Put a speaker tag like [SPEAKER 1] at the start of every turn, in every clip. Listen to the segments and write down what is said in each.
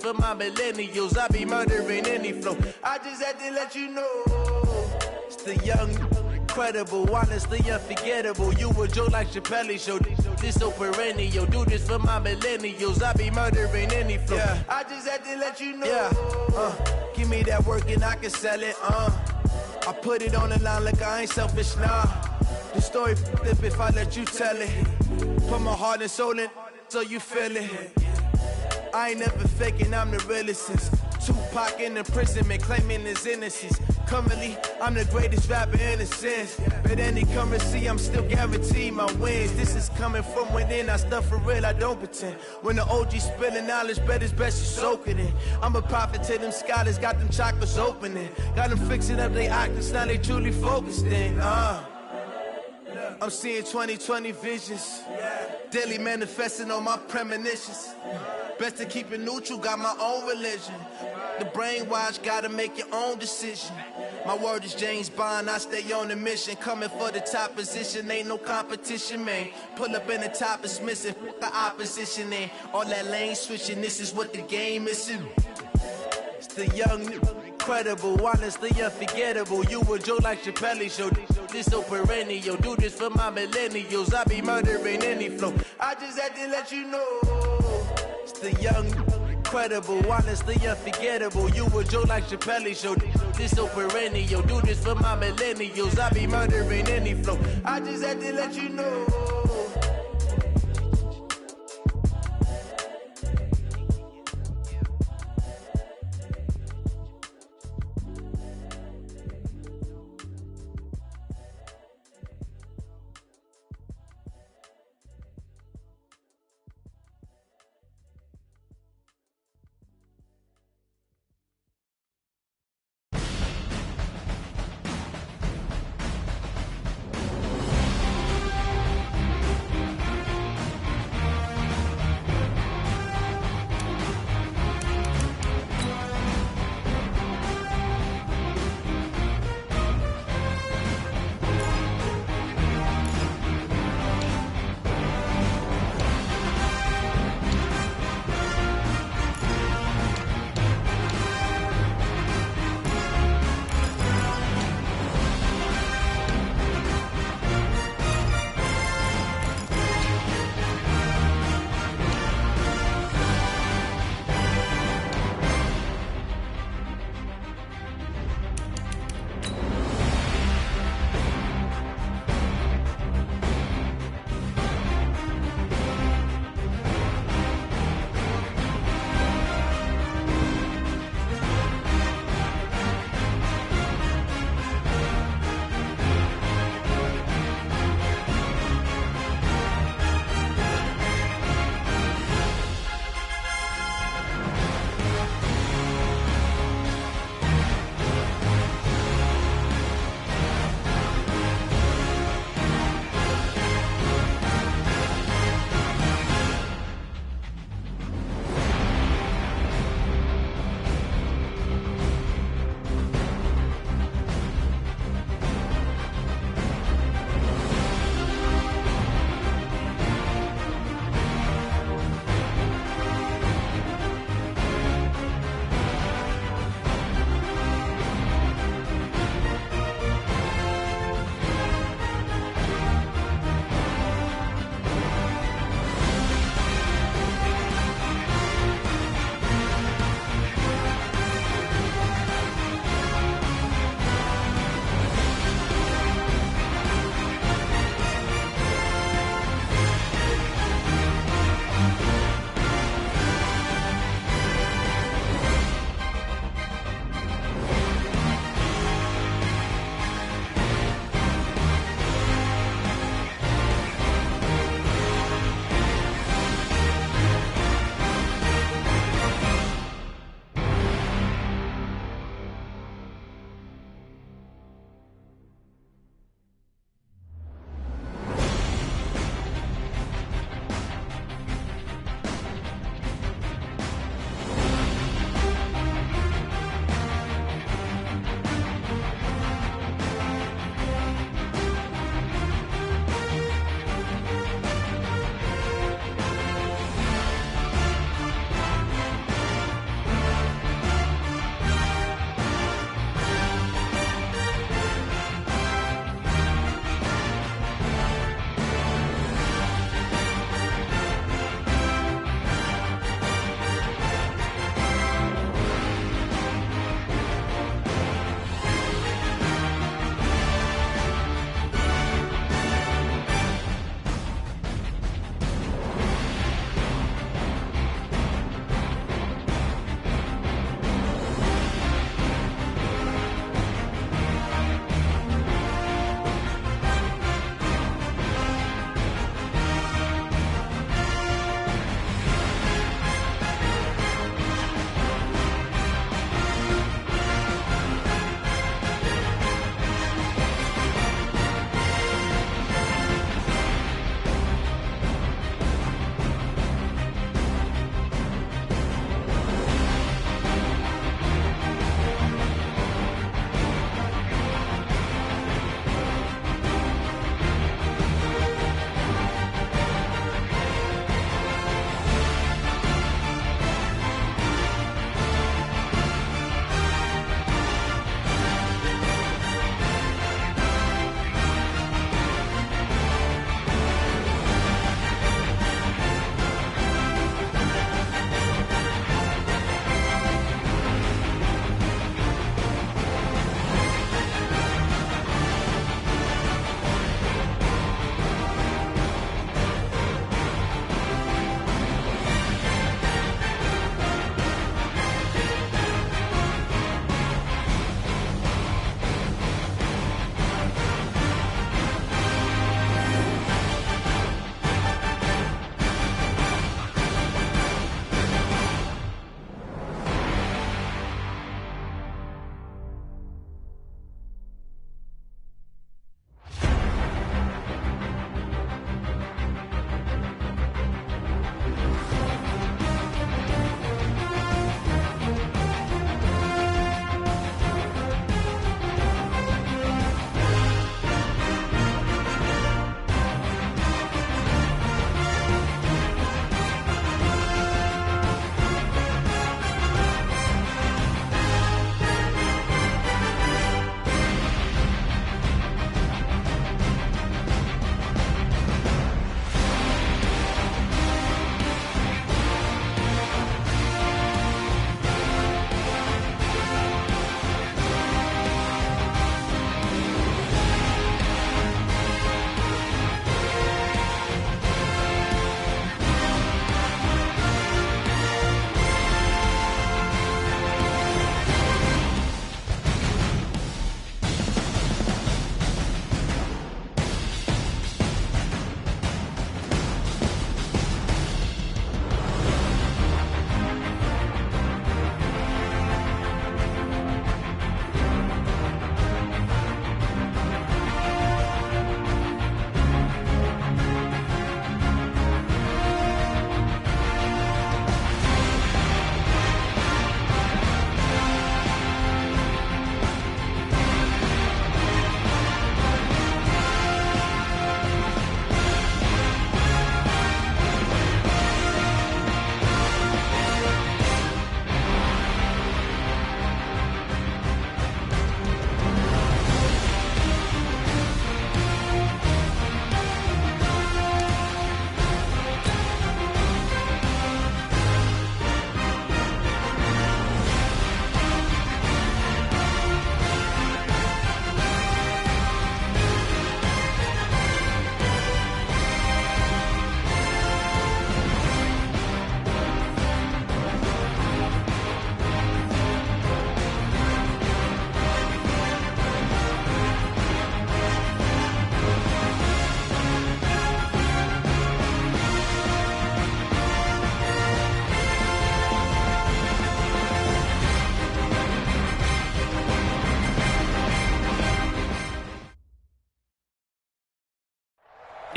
[SPEAKER 1] for my millennials. I be murdering any flow. I just had to let you know. It's the young, incredible, honestly unforgettable. You a joke like Chappelle show. This so perennial. Do this for my millennials. I be murdering any flow. Yeah. I just had to let you know. Yeah. Give me that work and I can sell it. I put it on the line like I ain't selfish, nah. The story flip if I let you tell it. Put my heart and soul in so you feel it. I ain't never faking, I'm the realest since Tupac in imprisonment, claiming his innocence. Currently, I'm the greatest rapper in a sense. But any currency, I'm still guaranteed my wins. This is coming from within, I stuff for real, I don't pretend. When the OG spilling knowledge, bet it's best you soak it in. I'm a prophet to them scholars, got them chakras opening. Got them fixing up their octaves, now they truly focused in. I'm seeing 2020 visions. Daily manifesting on my premonitions. Best to keep it neutral, got my own religion. The brainwash, gotta make your own decision. My word is James Bond, I stay on the mission. Coming for the top position, ain't no competition, man. Pull up in the top, it's missing, the opposition in. All that lane switching, this is what the game is. It's the young, incredible, honestly unforgettable. You a joke like Chappelle show. This so perennial. Do this for my millennials. I be murdering any flow. I just had to let you know. It's the young, incredible, honestly unforgettable. You a joke like Chappelle show. This so perennial. Do this for my millennials. I be murdering any flow. I just had to let you know.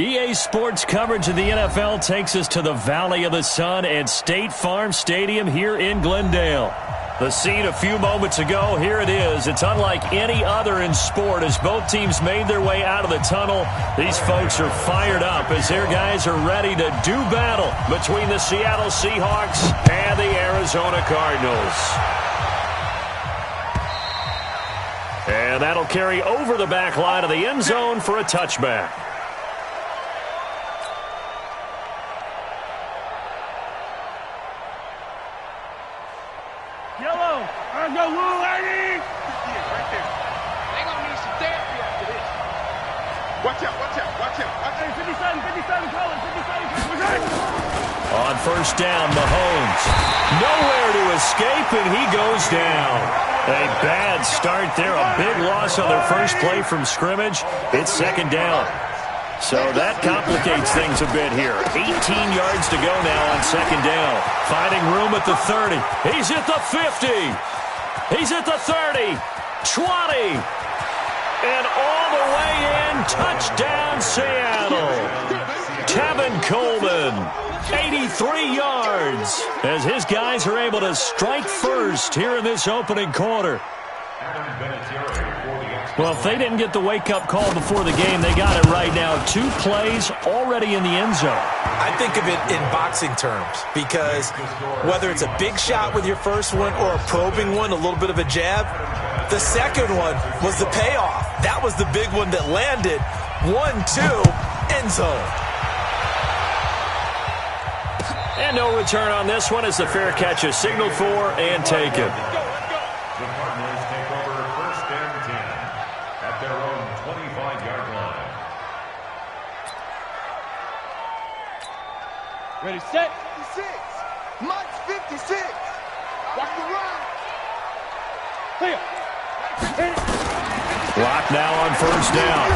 [SPEAKER 2] EA Sports coverage of the NFL takes us to the Valley of the Sun at State Farm Stadium here in Glendale. The scene a few moments ago, here it is. It's unlike any other in sport as both teams made their way out of the tunnel. These folks are fired up as their guys are ready to do battle between the Seattle Seahawks and the Arizona Cardinals. And that'll carry over the back line of the end zone for a touchback.
[SPEAKER 3] Go, Lou, lady! Yeah, right there. They gonna need some therapy after this. Watch out, watch out, watch out. Hey, 57, call it, 57.
[SPEAKER 2] On first down, Mahomes. Nowhere to escape, and he goes down. A bad start there, a big loss on their first play from scrimmage. It's second down. So that complicates things a bit here. 18 yards to go now on second down. Finding room at the 30. He's at the 50. He's at the 30, 20, and all the way in, touchdown Seattle. Tevin Coleman, 83 yards, as his guys are able to strike first here in this opening quarter. Well, if they didn't get the wake-up call before the game, they got it right now. 2 plays already in the end zone.
[SPEAKER 4] I think of it in boxing terms because whether it's a big shot with your first one or a probing one, a little bit of a jab, the second one was the payoff. That was the big one that landed. 1-2, end zone.
[SPEAKER 2] And no return on this one as the fair catch is signaled for and taken.
[SPEAKER 3] Ready, set. 56. Mike's 56. Watch the run. Clear.
[SPEAKER 2] Block now on first down.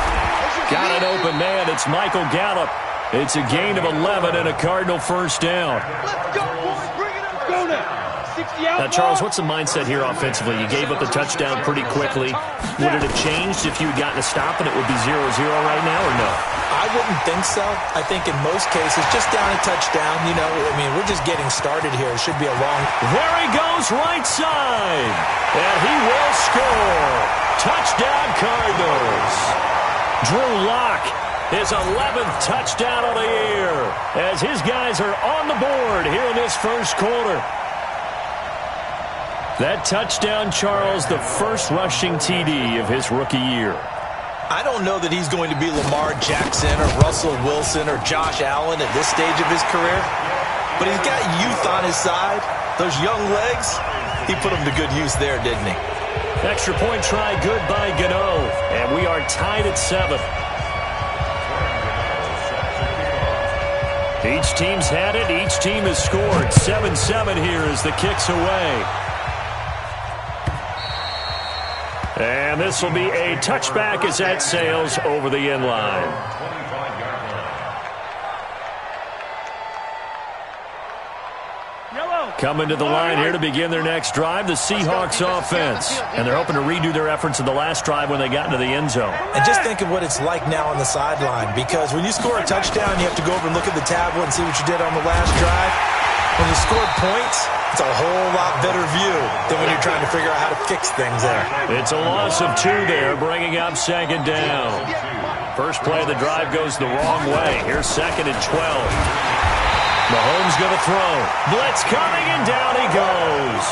[SPEAKER 2] Got an open man. It's Michael Gallup. It's a gain of 11 and a Cardinal first down.
[SPEAKER 3] Let's go, boys. Bring it up. Go now. 60 out.
[SPEAKER 2] Now, Charles, what's the mindset here offensively? You gave up the touchdown pretty quickly. Would it have changed if you had gotten a stop and it would be 0-0 right now, or no?
[SPEAKER 4] I wouldn't think so. I think in most cases, just down a touchdown, you know, I mean, we're just getting started here. It should be a long...
[SPEAKER 2] There he goes, right side. And he will score. Touchdown, Cardinals. Drew Lock, his 11th touchdown of the year, as his guys are on the board here in this first quarter. That touchdown, Charles, the first rushing TD of his rookie year.
[SPEAKER 4] I don't know that he's going to be Lamar Jackson or Russell Wilson or Josh Allen at this stage of his career, but he's got youth on his side. Those young legs, he put them to good use there, didn't he?
[SPEAKER 2] Extra point try good by Gano, and we are tied at 7. Each team's had it. Each team has scored. 7-7 here as the kick's away. And this will be a touchback as that sails over the end line. Coming to the line here to begin their next drive, the Seahawks offense. And they're hoping to redo their efforts in the last drive when they got into the end zone.
[SPEAKER 4] And just think of what it's like now on the sideline, because when you score a touchdown, you have to go over and look at the tablet and see what you did on the last drive. When you scored points, it's a whole lot better view than when you're trying to figure out how to fix things there.
[SPEAKER 2] It's a loss of 2 there, bringing up second down. First play of the drive goes the wrong way. Here's second and 12. Mahomes going to throw. Blitz coming, and down he goes.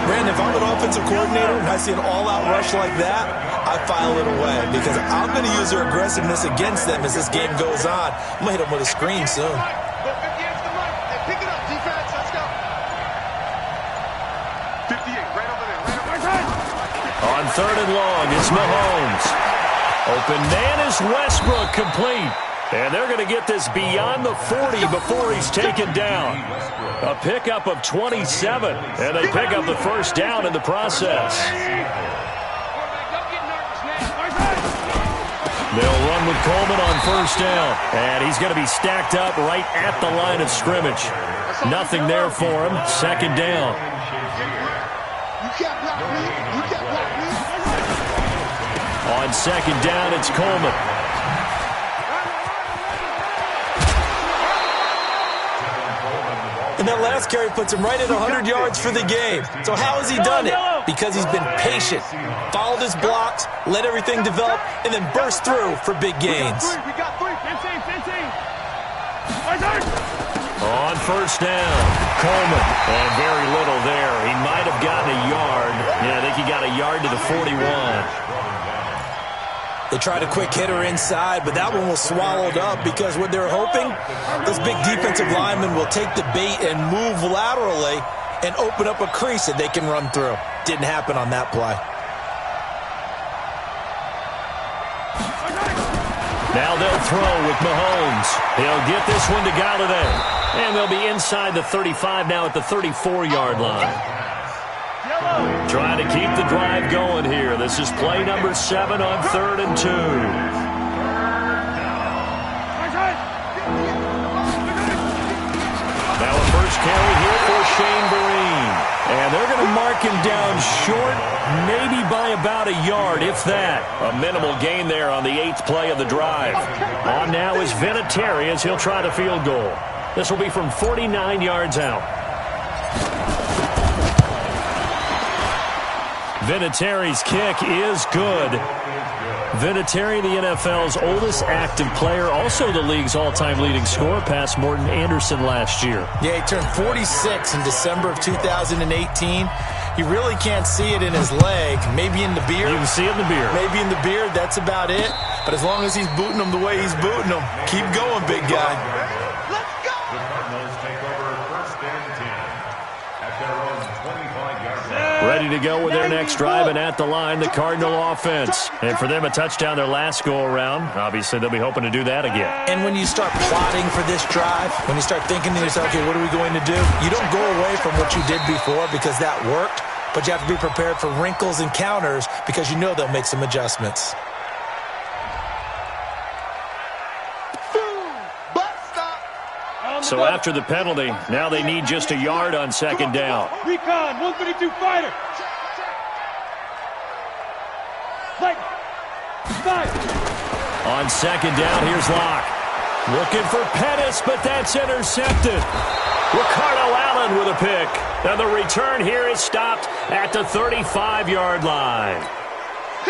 [SPEAKER 4] Brandon, if I'm an offensive coordinator and I see an all-out rush like that, I file it away because I'm going to use their aggressiveness against them as this game goes on. I'm going to hit them with a screen soon.
[SPEAKER 3] Pick it up, defense. Let's go. 58, right over there.
[SPEAKER 2] On third and long, it's Mahomes. Open man is Westbrook, complete. And they're going to get this beyond the 40 before he's taken down. A pickup of 27, and they pick up the first down in the process. They'll run with Coleman on first down, and he's going to be stacked up right at the line of scrimmage. Nothing there for him. Second down. On second down, it's Coleman.
[SPEAKER 4] And that last carry puts him right at 100 yards for the game. So how has he done it? Because he's been patient, followed his blocks, let everything develop, and then burst through for big gains.
[SPEAKER 3] We got three. 15.
[SPEAKER 2] On first down, Coleman. And very little there. He might have gotten a yard. Yeah, I think he got a yard to the 41.
[SPEAKER 4] They tried a quick hitter inside, but that one was swallowed up because what they're hoping, this big defensive lineman will take the bait and move laterally and open up a crease that they can run through. Didn't happen on that play.
[SPEAKER 2] Now they'll throw with Mahomes. He'll get this one to Galladay. And they'll be inside the 35 now at the 34-yard line. Trying to keep the drive going here. This is play number 7 on 3rd and 2. Now a first carry here for Shane Vereen. And they're going to mark him down short, maybe by about a yard, if that. A minimal gain there on the 8th play of the drive. On now is Vinatieri as he'll try the field goal. This will be from 49 yards out. Vinatieri's kick is good. Vinatieri, the NFL's oldest active player, also the league's all-time leading scorer, past Morton Anderson last year.
[SPEAKER 4] Yeah, he turned 46 in December of 2018. You really can't see it in his leg. Maybe in the beard.
[SPEAKER 2] You can see it in the beard.
[SPEAKER 4] Maybe in the beard. That's about it. But as long as he's booting them the way he's booting them, keep going, big guy.
[SPEAKER 3] Let's go!
[SPEAKER 5] The Cardinals take over 1st and 10 at their own 25-yard line.
[SPEAKER 2] Ready to go with their next drive, and at the line, the Cardinal offense. And for them, a touchdown their last go-around. Obviously, they'll be hoping to do that again.
[SPEAKER 4] And when you start plotting for this drive, when you start thinking to yourself, okay, what are we going to do? You don't go away from what you did before because that worked, but you have to be prepared for wrinkles and counters because you know they'll make some adjustments.
[SPEAKER 2] So after the penalty, now they need just a yard on 2nd down.
[SPEAKER 3] Recon, 132 fighter. Like, 5.
[SPEAKER 2] On 2nd down, here's Locke. Looking for Pettis, but that's intercepted. Ricardo Allen with a pick. And the return here is stopped at the 35-yard line.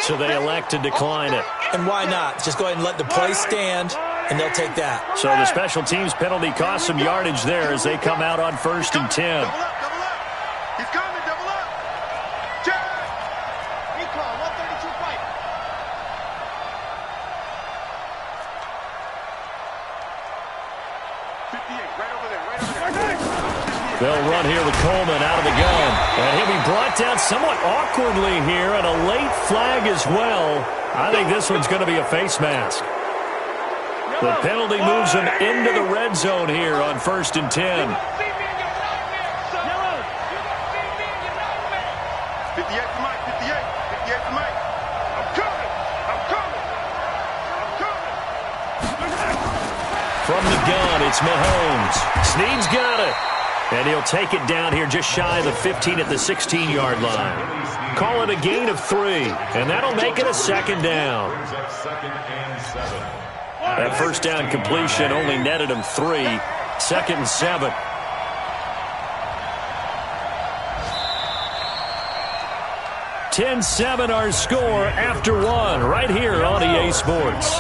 [SPEAKER 2] So they elect to decline it.
[SPEAKER 4] And why not? Just go ahead and let the play stand, and they'll take that.
[SPEAKER 2] So the special teams penalty cost some yardage there as they come out on 1st and 10.
[SPEAKER 3] Double up. He's coming, double up. Check. Recon, 132 fighter. 58, right over there.
[SPEAKER 2] They'll run here with Coleman out of the gun. And he'll be brought down somewhat awkwardly here, and a late flag as well. I think this one's going to be a face mask. The penalty moves him into the red zone here on 1st and 10.
[SPEAKER 3] 58 to Mike, 58 to Mike. I'm coming.
[SPEAKER 2] From the gun, it's Mahomes. Snead's got it. And he'll take it down here just shy of the 15 at the 16-yard line. Call it a gain of 3, and that'll make it a 2nd down. That first down completion only netted him 3. 2nd and 7. (10-7) our score after 1 right here on EA Sports.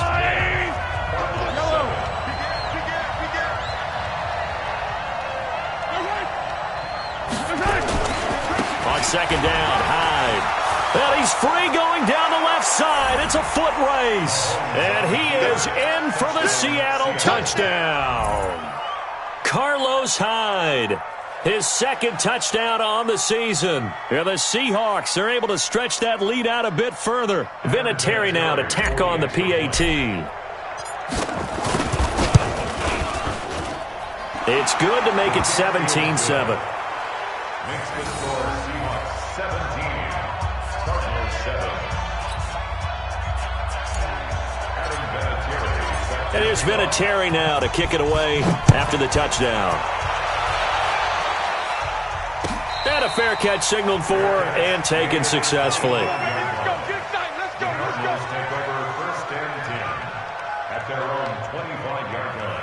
[SPEAKER 2] On 2nd down, Hyde. And he's free going down the left side. It's a foot race. And he is in for the Seattle touchdown. Carlos Hyde, his 2nd touchdown on the season. And the Seahawks are able to stretch that lead out a bit further. Vinatieri now to tack on the PAT. It's good to make it 17-7.
[SPEAKER 5] Makes the score Seahawks 17, Cardinals 7. Adam Vinatieri.
[SPEAKER 2] And here's Vinatieri now to kick it away after the touchdown. And a fair catch signaled for and taken successfully.
[SPEAKER 5] Cardinals take over 1st and 10 at their own 25-yard line.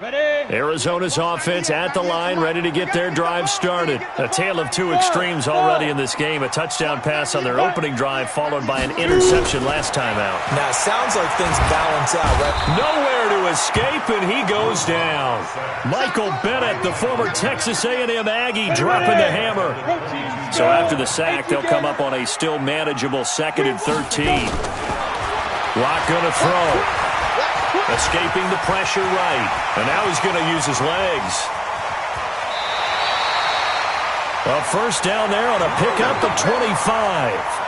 [SPEAKER 2] Arizona's offense at the line, ready to get their drive started. A tale of two extremes already in this game. A touchdown pass on their opening drive, followed by an interception last time out.
[SPEAKER 4] Now, it sounds like things balance out, right?
[SPEAKER 2] Nowhere to escape, and he goes down. Michael Bennett, the former Texas A&M Aggie, dropping the hammer. So after the sack, they'll come up on a still manageable 2nd and 13. Locke going to throw. Escaping the pressure right. And now he's going to use his legs. A first down there on a pickup of 25.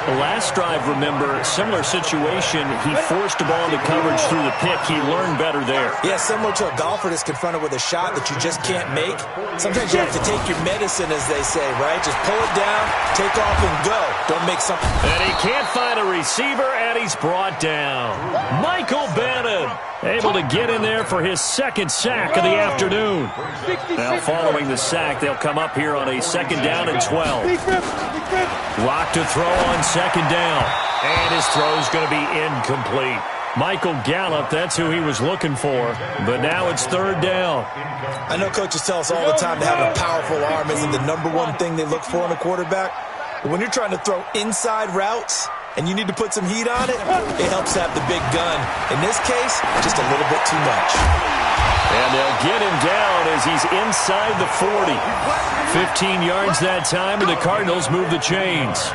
[SPEAKER 2] The last drive, remember, similar situation. He forced the ball into coverage through the pick. He learned better there.
[SPEAKER 4] Yeah, similar to a golfer that's confronted with a shot that you just can't make. Sometimes you have to take your medicine, as they say, right? Just pull it down, take off, and go. Don't make something.
[SPEAKER 2] And he can't find a receiver, and he's brought down. Michael Bannon able to get in there for his 2nd sack of the afternoon. Now, following the sack, they'll come up here on a 2nd down and 12. Locke to throw on 2nd down. And his throw's going to be incomplete. Michael Gallup, that's who he was looking for. But now it's 3rd down.
[SPEAKER 4] I know coaches tell us all the time that having a powerful arm isn't the #1 thing they look for in a quarterback. But when you're trying to throw inside routes and you need to put some heat on it, it helps to have the big gun. In this case, just a little bit too much.
[SPEAKER 2] And they'll get him down as he's inside the 40. 15 yards that time, and the Cardinals move the chains.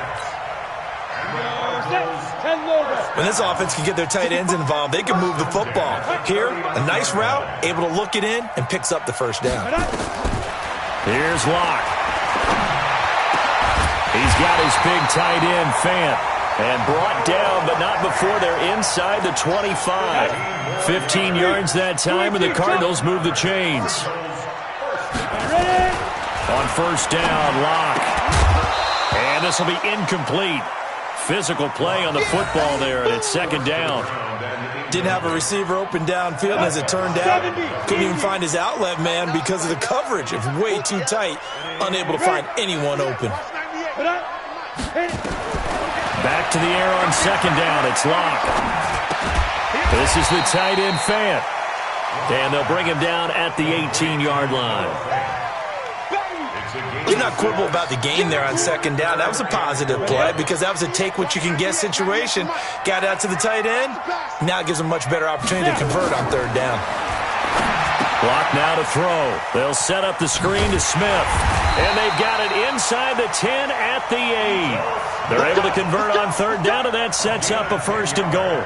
[SPEAKER 4] When this offense can get their tight ends involved, they can move the football. Here, a nice route, able to look it in, and picks up the first down.
[SPEAKER 2] Here's Locke. He's got his big tight end, Fant. And brought down, but not before they're inside the 25. 15 yards that time, and the Cardinals move the chains. On first down, Locke. And this will be incomplete. Physical play on the football there, and it's 2nd down.
[SPEAKER 4] Didn't have a receiver open downfield, and as it turned out, couldn't even find his outlet man because of the coverage. It's way too tight, unable to find anyone open.
[SPEAKER 2] Back to the air on 2nd down. It's Locke. This is the tight end, Fant. And they'll bring him down at the 18-yard line.
[SPEAKER 4] You're not quibble about the gain there on 2nd down. That was a positive play because that was a take-what-you-can-get situation. Got out to the tight end. Now it gives them a much better opportunity to convert on 3rd down.
[SPEAKER 2] Locke now to throw. They'll set up the screen to Smith. And they've got it inside the 10 at the 8. They're able to convert on 3rd down, and that sets up a 1st and goal.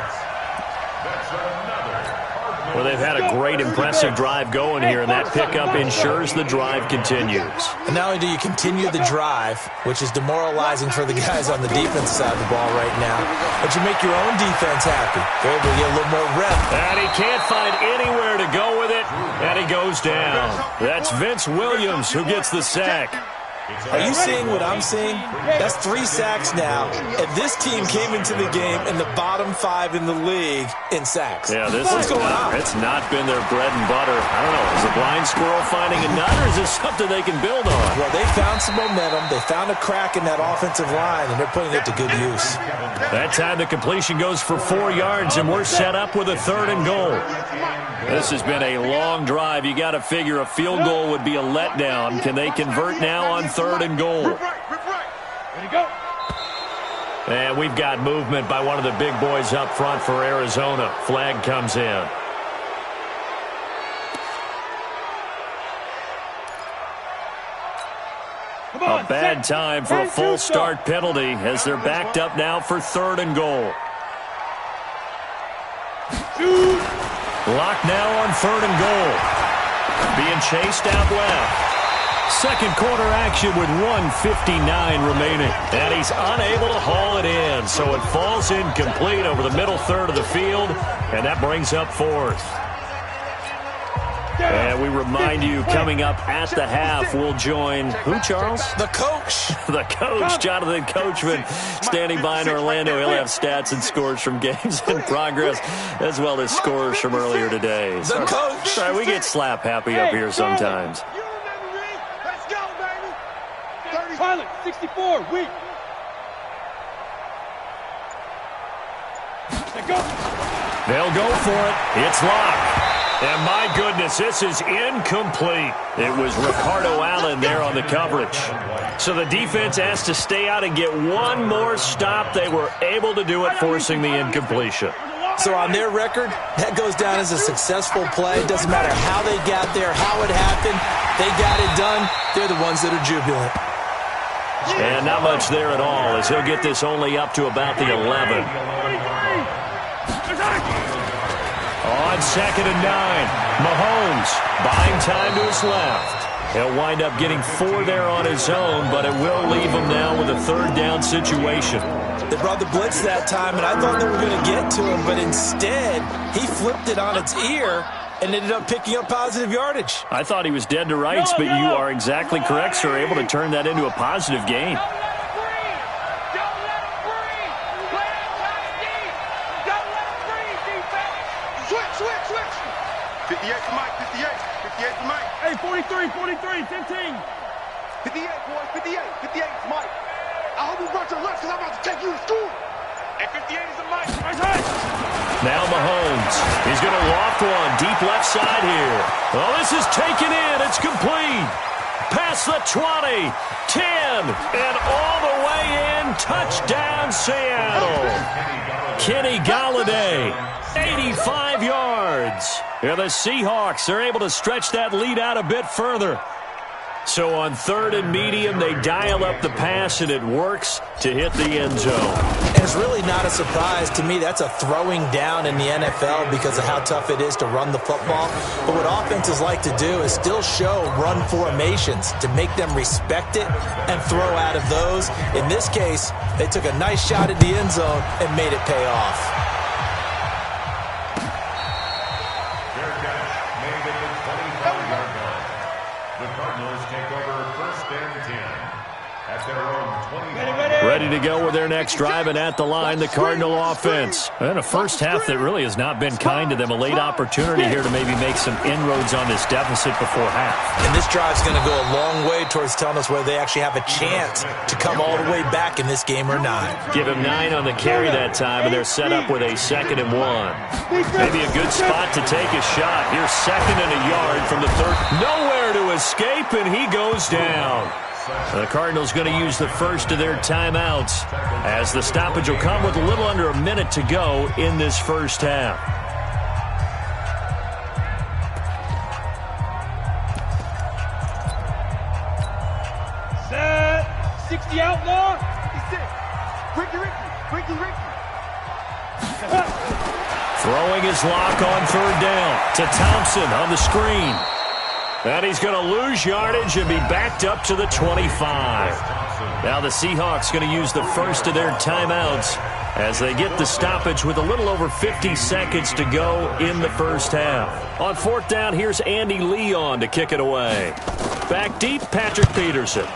[SPEAKER 2] Well, they've had a great, impressive drive going here, and that pickup ensures the drive continues.
[SPEAKER 4] And not only do you continue the drive, which is demoralizing for the guys on the defensive side of the ball right now, but you make your own defense happy. They're able to get a little more rep.
[SPEAKER 2] And he can't find anywhere to go with it, and he goes down. That's Vince Williams who gets the sack.
[SPEAKER 4] Are you seeing what I'm seeing? That's 3 sacks now, and this team came into the game in the bottom 5 in the league in sacks.
[SPEAKER 2] Yeah,
[SPEAKER 4] What's going on?
[SPEAKER 2] It's not been their bread and butter. I don't know. Is a blind squirrel finding a nut, or is this something they can build on?
[SPEAKER 4] Well, they found some momentum. They found a crack in that offensive line, and they're putting it to good use.
[SPEAKER 2] That time the completion goes for 4 yards, and we're set up with a 3rd and goal. This has been a long drive. You got to figure a field goal would be a letdown. Can they convert now on 3rd and goal? And we've got movement by one of the big boys up front for Arizona. Flag comes in. A bad time for a full start penalty as they're backed up now for 3rd and goal. Locke now on 3rd and goal. Being chased out left. Second quarter action with 1:59 remaining. And he's unable to haul it in. So it falls incomplete over the middle third of the field. And that brings up 4th. And we remind you, coming up at the half, we'll join who, Charles?
[SPEAKER 4] The coach.
[SPEAKER 2] The coach, Jonathan Coachman, standing by in Orlando. He'll have stats and scores from games in progress, as well as scores from earlier today.
[SPEAKER 4] The coach.
[SPEAKER 2] Sorry, we get slap happy up here sometimes.
[SPEAKER 3] Let's go, baby. Pilot, 64, weak.
[SPEAKER 2] They'll go for it. It's Locke. And my goodness, this is incomplete. It was Ricardo Allen there on the coverage. So the defense has to stay out and get one more stop. They were able to do it, forcing the incompletion.
[SPEAKER 4] So on their record, that goes down as a successful play. It doesn't matter how they got there, how it happened. They got it done. They're the ones that are jubilant.
[SPEAKER 2] And not much there at all, as he'll get this only up to about the 11. On 2nd and 9, Mahomes buying time to his left. He'll wind up getting 4 there on his own, but it will leave him now with a 3rd down situation.
[SPEAKER 4] They brought the blitz that time, and I thought they were going to get to him, but instead, he flipped it on its ear and ended up picking up positive yardage.
[SPEAKER 2] I thought he was dead to rights, but you are exactly correct, sir, able to turn that into a positive gain.
[SPEAKER 3] Don't let him breathe! Play it tight deep! Don't let him breathe, defense! Switch! 58 to Mike, 58 to Mike.
[SPEAKER 6] Hey, 43, 15.
[SPEAKER 3] 58, boys, 58 to Mike. I hope you brought your lunch because I'm about to take you to school. And 58 is a Mike.
[SPEAKER 2] Now Mahomes. He's going to loft one deep left side here. Oh, this is taken in. It's complete. Past the 20, 10, and all the way in. Touchdown, Seattle. Kenny Galladay, 85 yards. Here the Seahawks are able to stretch that lead out a bit further. So on 3rd and medium, they dial up the pass, and it works to hit the end zone.
[SPEAKER 4] And it's really not a surprise to me. That's a throwing down in the NFL because of how tough it is to run the football. But what offenses like to do is still show run formations to make them respect it and throw out of those. In this case, they took a nice shot at the end zone and made it pay off.
[SPEAKER 5] Fair catch made at the 25-yard line. The Cardinals take over 1st and 10 at their own 25.
[SPEAKER 2] Ready to go with their next drive, and at the line, the Cardinal offense. And a first half that really has not been kind to them. A late opportunity here to maybe make some inroads on this deficit before half.
[SPEAKER 4] And this drive's going to go a long way towards telling us whether they actually have a chance to come all the way back in this game or not.
[SPEAKER 2] Give him 9 on the carry that time, and they're set up with a 2nd and 1. Maybe a good spot to take a shot. Here's 2nd and a yard from the 3rd. Nowhere to escape, and he goes down. The Cardinals going to use the first of their timeouts as the stoppage will come with a little under a minute to go in this first half.
[SPEAKER 6] Set. 60 outlaw.
[SPEAKER 3] 56. Ricky.
[SPEAKER 2] Throwing his lock on 3rd down to Thompson on the screen. And he's going to lose yardage and be backed up to the 25. Now the Seahawks going to use the first of their timeouts as they get the stoppage with a little over 50 seconds to go in the first half. On 4th down, here's Andy Leon to kick it away. Back deep, Patrick Peterson.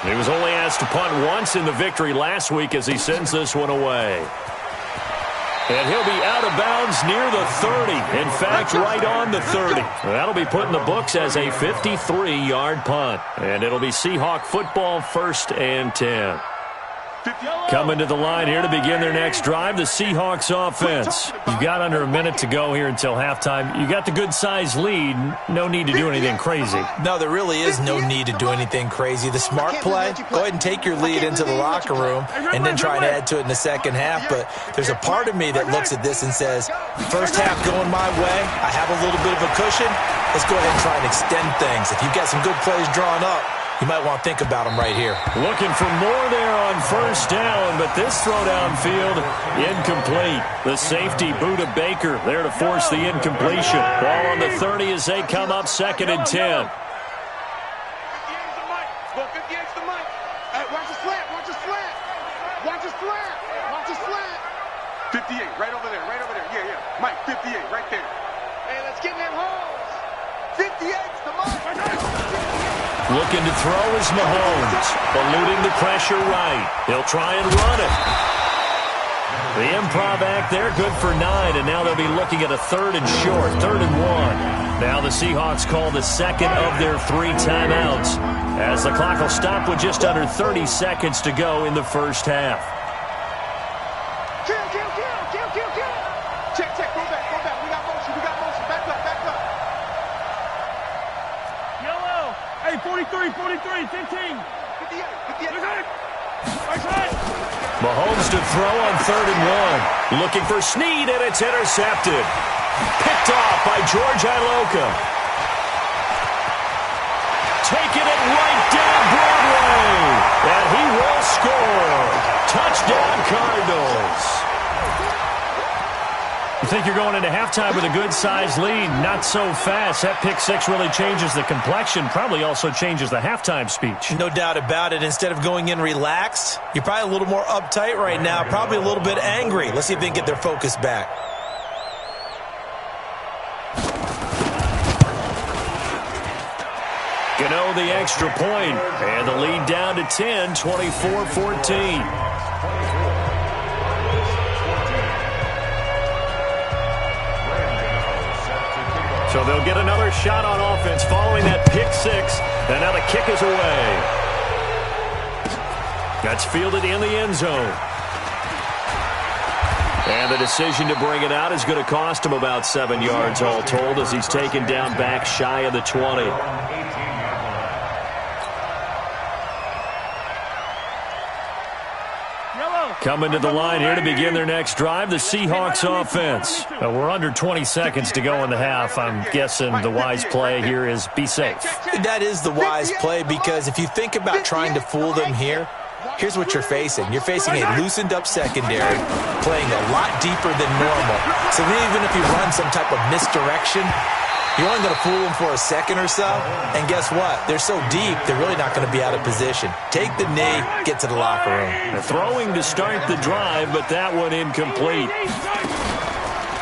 [SPEAKER 2] He was only asked to punt once in the victory last week as he sends this one away. And he'll be out of bounds near the 30. In fact, right on the 30. That'll be put in the books as a 53-yard punt. And it'll be Seahawk football 1st and 10. Coming to the line here to begin their next drive, the Seahawks offense. You've got under a minute to go here until halftime. You got the good-sized lead. No need to do anything crazy.
[SPEAKER 4] No, there really is no need to do anything crazy. The smart play, go ahead and take your lead into the locker room and then try to add to it in the second half. But there's a part of me that looks at this and says, first half going my way, I have a little bit of a cushion. Let's go ahead and try and extend things. If you've got some good plays drawn up, you might want to think about them right here.
[SPEAKER 2] Looking for more there on 1st down, but this throw downfield, incomplete. The safety, Buda Baker, there to force the incompletion. Ball on the 30 as they come up 2nd and 10.
[SPEAKER 3] 58's the Mike. Well, 58's the Mike. Watch the slant. 58, right over there. Yeah. Mike, 58, right there. Hey, let's get in them holes. 58's the Mike.
[SPEAKER 2] Looking to throw is Mahomes, eluding the pressure right. He'll try and run it. The improv act there, good for 9, and now they'll be looking at a 3rd and short, 3rd and 1. Now the Seahawks call the 2nd of their 3 timeouts as the clock will stop with just under 30 seconds to go in the first half.
[SPEAKER 3] Kill. Check, go back. We got motion. Back up.
[SPEAKER 6] 43, 43, 15. 58.
[SPEAKER 2] Mahomes to throw on 3rd and 1. Looking for Snead, and it's intercepted. Picked off by George Iloka. Taking it right down Broadway. And he will score. Touchdown, Cardinals. You think you're going into halftime with a good-sized lead. Not so fast. That pick six really changes the complexion. Probably also changes the halftime speech.
[SPEAKER 4] No doubt about it. Instead of going in relaxed, you're probably a little more uptight right now. Probably a little bit angry. Let's see if they can get their focus back.
[SPEAKER 2] Gano the extra point. And the lead down to 10, 24-14. So they'll get another shot on offense following that pick six. And now the kick is away. That's fielded in the end zone. And the decision to bring it out is going to cost him about 7 yards all told as he's taken down back shy of the 20. Coming to the line here to begin their next drive, the Seahawks offense. We're under 20 seconds to go in the half. I'm guessing the wise play here is be safe.
[SPEAKER 4] That is the wise play because if you think about trying to fool them here, here's what you're facing. You're facing a loosened up secondary, playing a lot deeper than normal. So even if you run some type of misdirection, you're only going to fool them for a second or so. And guess what? They're so deep, they're really not going to be out of position. Take the knee, get to the locker room.
[SPEAKER 2] The throwing to start the drive, but that one incomplete.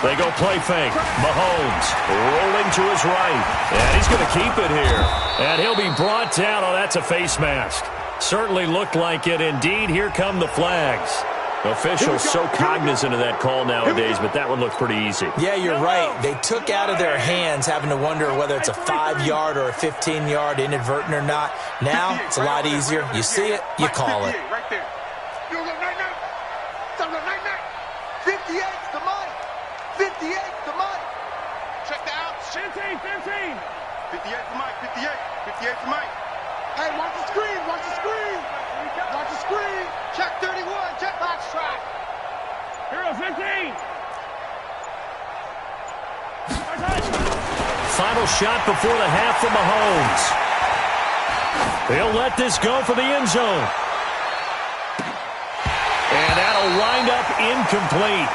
[SPEAKER 2] They go play fake. Mahomes rolling to his right. And he's going to keep it here. And he'll be brought down. Oh, that's a face mask. Certainly looked like it. Indeed, here come the flags. Officials so cognizant of that call nowadays, but that one looked pretty easy.
[SPEAKER 4] Yeah, you're right. They took out of their hands having to wonder whether it's a 5-yard or a 15-yard inadvertent or not. Now, it's a lot easier. You see it, you call it.
[SPEAKER 3] Right there. 58's the money. 58's the money. Check the outs.
[SPEAKER 6] 15, 15.
[SPEAKER 3] 58's the mic. 58's the mic. Hey, watch the screen. Watch the screen. Watch the screen. Check 31. Check box track.
[SPEAKER 6] Hero 15.
[SPEAKER 2] Final shot before the half from Mahomes. They'll let this go for the end zone. And that'll wind up incomplete.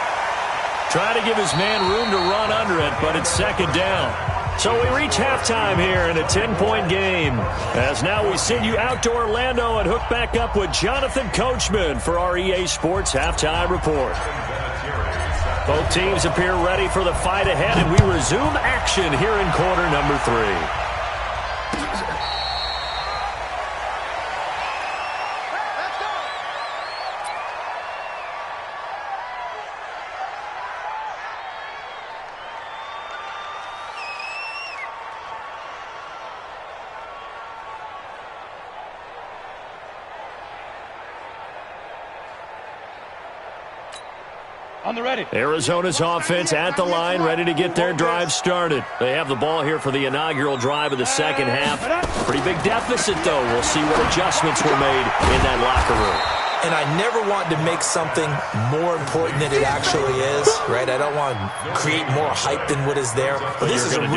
[SPEAKER 2] Try to give his man room to run under it, but it's second down. So we reach halftime here in a 10-point game. As now we send you out to Orlando and hook back up with Jonathan Coachman for our EA Sports Halftime Report. Both teams appear ready for the fight ahead, and we resume action here in quarter number 3.
[SPEAKER 6] On the ready.
[SPEAKER 2] Arizona's offense at the line, ready to get their drive started. They have the ball here for the inaugural drive of the second half. Pretty big deficit, though. We'll see what adjustments were made in that locker room.
[SPEAKER 4] And I never want to make something more important than it actually is, right? I don't want to create more hype than what is there. But this is I'm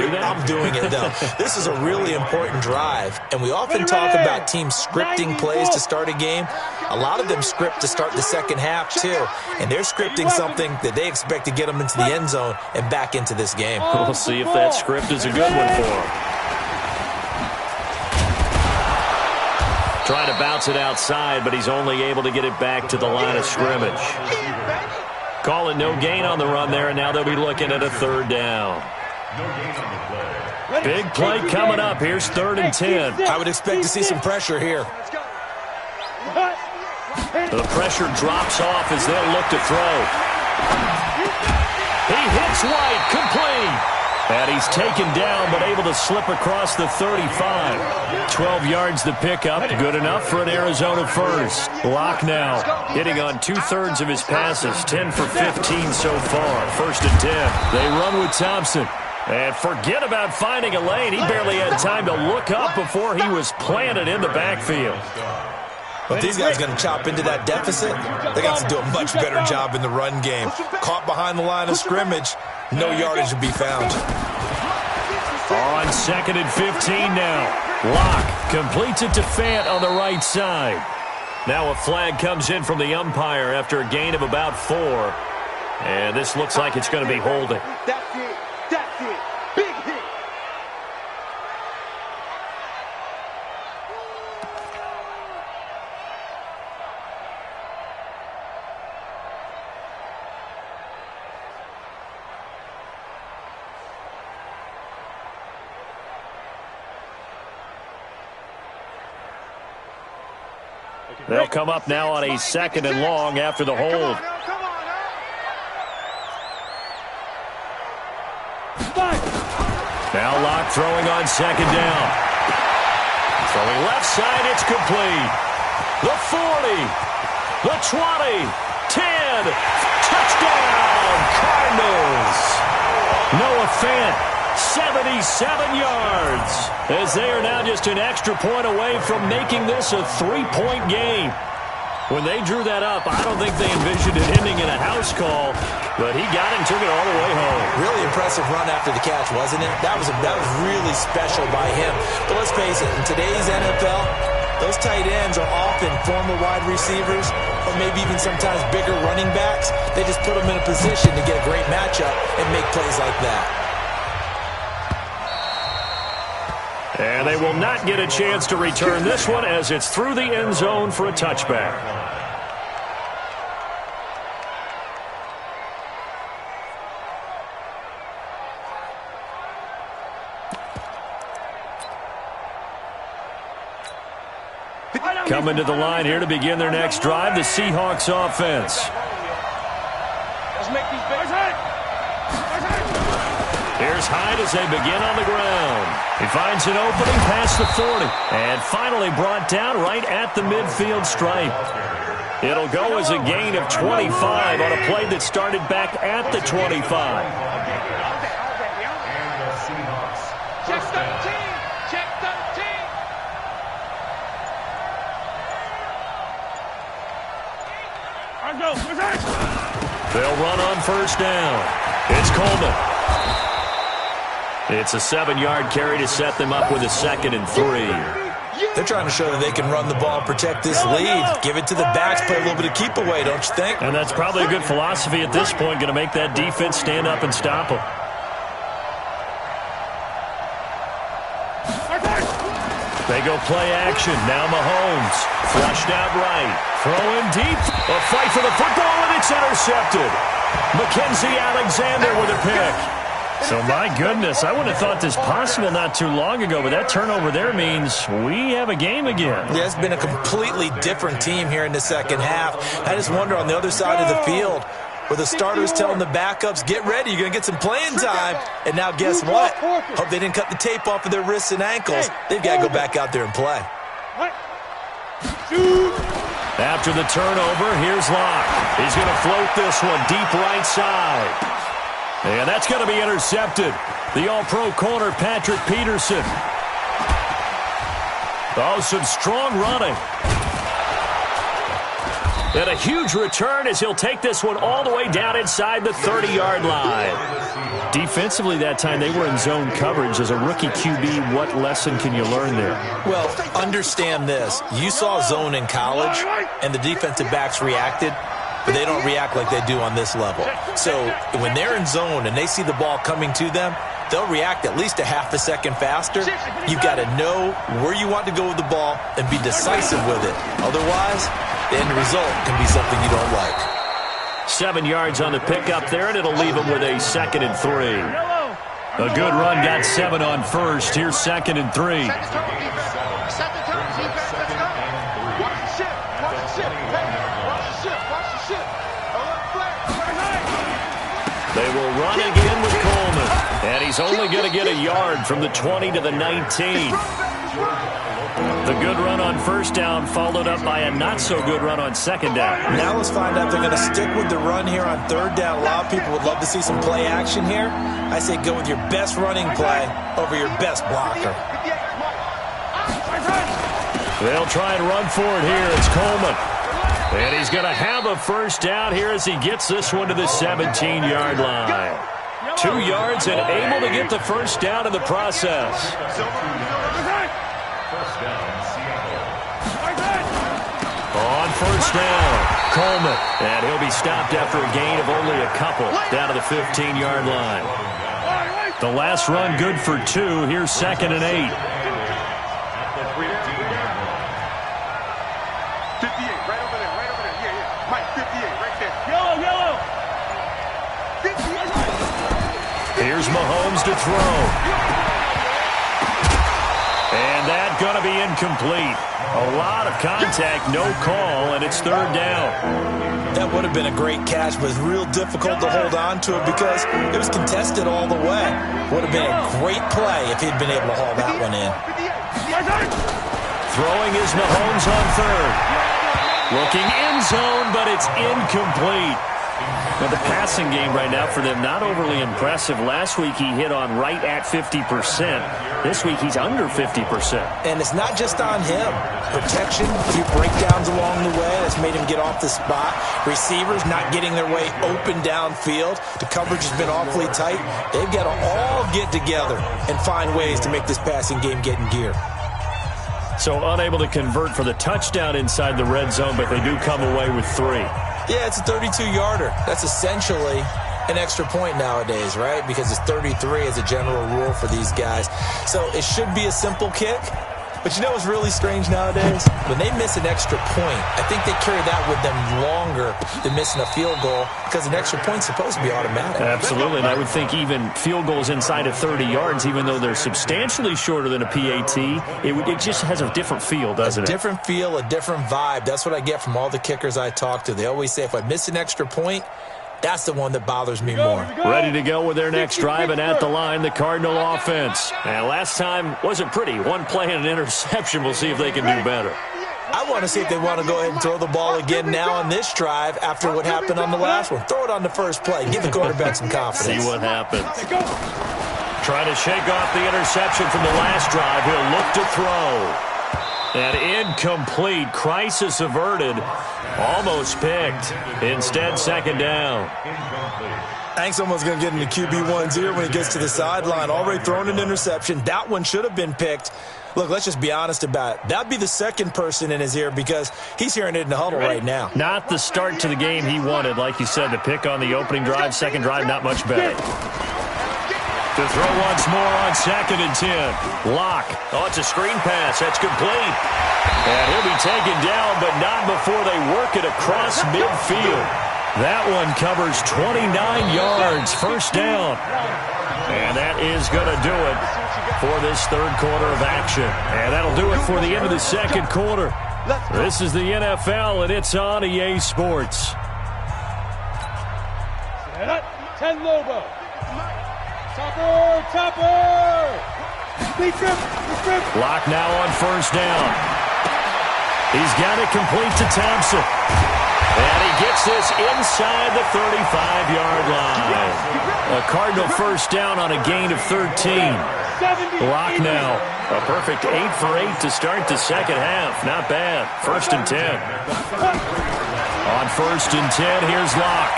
[SPEAKER 4] doing it, though. This is a really important drive. And we often talk about teams scripting plays to start a game. A lot of them script to start the second half, too. And they're scripting something that they expect to get them into the end zone and back into this game.
[SPEAKER 2] We'll see if that script is a good one for them. Trying to bounce it outside, but he's only able to get it back to the line of scrimmage. Calling no gain on the run there, and now they'll be looking at a third down. Big play coming up. Here's 3rd and 10.
[SPEAKER 4] I would expect to see some pressure here.
[SPEAKER 2] The pressure drops off as they'll look to throw. He hits White, complete. And he's taken down, but able to slip across the 35. 12 yards to pick up. Good enough for an Arizona first. Locke now hitting on 2/3 of his passes. 10 for 15 so far. 1st and 10. They run with Thompson. And forget about finding a lane. He barely had time to look up before he was planted in the backfield.
[SPEAKER 4] But these guys are going to chop into that deficit. They got to do a much better job in the run game. Caught behind the line of scrimmage, no yardage to be found.
[SPEAKER 2] On 2nd and 15 now. Locke completes it to Fant on the right side. Now a flag comes in from the umpire after a gain of about 4. And this looks like it's going to be holding.
[SPEAKER 3] That's it. That's it. Big hit.
[SPEAKER 2] They'll come up now on a 2nd and long after the hold. Now Locke throwing on 2nd down. Throwing left side, it's complete. The 40, the 20, 10, touchdown, Cardinals. Noah Fant, 77 yards, as they are now just an extra point away from making this a 3-point game. When they drew that up, I don't think they envisioned it ending in a house call, but he got it and took it all the way home.
[SPEAKER 4] Really impressive run after the catch, wasn't it? That was really special by him. But let's face it, in today's NFL, those tight ends are often former wide receivers or maybe even sometimes bigger running backs. They just put them in a position to get a great matchup and make plays like that.
[SPEAKER 2] And they will not get a chance to return this one as it's through the end zone for a touchback. Coming to the line here to begin their next drive, the Seahawks offense.
[SPEAKER 6] Let's make these big hit.
[SPEAKER 2] Here's Hyde as they begin on the ground. He finds an opening past the 40. And finally brought down right at the midfield stripe. It'll go as a gain of 25 on a play that started back at the 25.
[SPEAKER 5] And the Seahawks.
[SPEAKER 3] Check 13. Check 13.
[SPEAKER 6] Let's go. Let's hit.
[SPEAKER 2] They'll run on 1st down. It's Coleman. It's a 7-yard carry to set them up with a 2nd and 3.
[SPEAKER 4] They're trying to show that they can run the ball and protect this lead. Give it to the backs, play a little bit of keep away, don't you think?
[SPEAKER 2] And that's probably a good philosophy at this point, going to make that defense stand up and stop them. They go play action. Now Mahomes. Flushed out right. Throwing deep. A fight for the football, and it's intercepted. Mackenzie Alexander with a pick. So, my goodness, I wouldn't have thought this possible not too long ago, but that turnover there means we have a game again.
[SPEAKER 4] Yeah, it's been a completely different team here in the second half. I just wonder on the other side of the field where the starters telling the backups, get ready, you're going to get some playing time. And now guess what? Hope they didn't cut the tape off of their wrists and ankles. They've got to go back out there and play.
[SPEAKER 2] After the turnover, here's Locke. He's going to float this one deep right side. And that's going to be intercepted. The all-pro corner, Patrick Peterson. Oh, some strong running. And a huge return as he'll take this one all the way down inside the 30-yard line. Defensively that time, they were in zone coverage. As a rookie QB, what lesson can you learn there?
[SPEAKER 4] Well, understand this. You saw zone in college, and the defensive backs reacted, but they don't react like they do on this level. So when they're in zone and they see the ball coming to them, they'll react at least a half a second faster. You've got to know where you want to go with the ball and be decisive with it. Otherwise, the end result can be something you don't like.
[SPEAKER 2] 7 yards on the pickup there, and it'll leave them with a 2nd and 3. A good run, got 7 on 1st. Here's 2nd and 3. They will run again with Coleman. And he's only going to get a yard from the 20 to the 19. The good run on first down followed up by a not-so-good run on second down.
[SPEAKER 4] Now let's find out if they're going to stick with the run here on third down. A lot of people would love to see some play action here. I say go with your best running play over your best blocker.
[SPEAKER 2] They'll try and run for it here. It's Coleman. And he's going to have a first down here as he gets this one to the 17-yard line. 2 yards and able to get the first down in the process. On first down, Coleman. And he'll be stopped after a gain of only a couple down to the 15-yard line. The last run good for 2. Here's 2nd and 8.
[SPEAKER 3] 58, right over there. Yeah. Mike, 58, right there. Yellow. 58.
[SPEAKER 2] Here's Mahomes to throw. And that's going to be incomplete. A lot of contact, no call, and it's third down.
[SPEAKER 4] That would have been a great catch, but it's real difficult to hold on to it because it was contested all the way. Would have been a great play if he'd been able to haul that one in.
[SPEAKER 2] Throwing is Mahomes on third. Looking end zone, but it's incomplete. But the passing game right now for them, not overly impressive. Last week he hit on right at 50%. This week he's under 50%.
[SPEAKER 4] And it's not just on him. Protection, a few breakdowns along the way. That's made him get off the spot. Receivers not getting their way open downfield. The coverage has been awfully tight. They've got to all get together and find ways to make this passing game get in gear.
[SPEAKER 2] So unable to convert for the touchdown inside the red zone, but they do come away with 3.
[SPEAKER 4] Yeah, it's a 32-yarder. That's essentially an extra point nowadays, right? Because it's 33 as a general rule for these guys. So it should be a simple kick. But you know what's really strange nowadays? When they miss an extra point, I think they carry that with them longer than missing a field goal because an extra point's supposed to be automatic.
[SPEAKER 2] Absolutely, and I would think even field goals inside of 30 yards, even though they're substantially shorter than a PAT, it just has a different feel, doesn't it?
[SPEAKER 4] A different feel, a different vibe. That's what I get from all the kickers I talk to. They always say if I miss an extra point, that's the one that bothers me more.
[SPEAKER 2] Ready to go with their next drive, and at the line, the Cardinal offense. And last time wasn't pretty. One play and an interception. We'll see if they can do better.
[SPEAKER 4] I want to see if they want to go ahead and throw the ball again now on this drive after what happened on the last one. Throw it on the first play. Give the quarterback some confidence.
[SPEAKER 2] See what happens. Trying to shake off the interception from the last drive. He'll look to throw. And incomplete. Crisis averted. Almost picked. Instead, second down.
[SPEAKER 4] Hank's almost going to get into QB1's ear when he gets to the sideline. Already thrown an interception. That one should have been picked. Look, let's just be honest about it. That'd be the second person in his ear because he's hearing it in the huddle right now.
[SPEAKER 2] Not the start to the game he wanted. Like you said, the pick on the opening drive, second drive, not much better. To throw once more on 2nd and 10. Lock. Oh, it's a screen pass. That's complete. And he'll be taken down, but not before they work it across midfield. That one covers 29 yards. First down. And that is going to do it for this third quarter of action. And that'll do it for the end of the second quarter. This is the NFL, and it's on EA Sports.
[SPEAKER 6] 10 Lobo. Topper!
[SPEAKER 2] Lock now on first down. He's got it complete to Thompson. And he gets this inside the 35-yard line. A Cardinal first down on a gain of 13. Lock now. A perfect 8 for 8 to start the second half. Not bad. 1st and 10. On 1st and 10, here's Lock.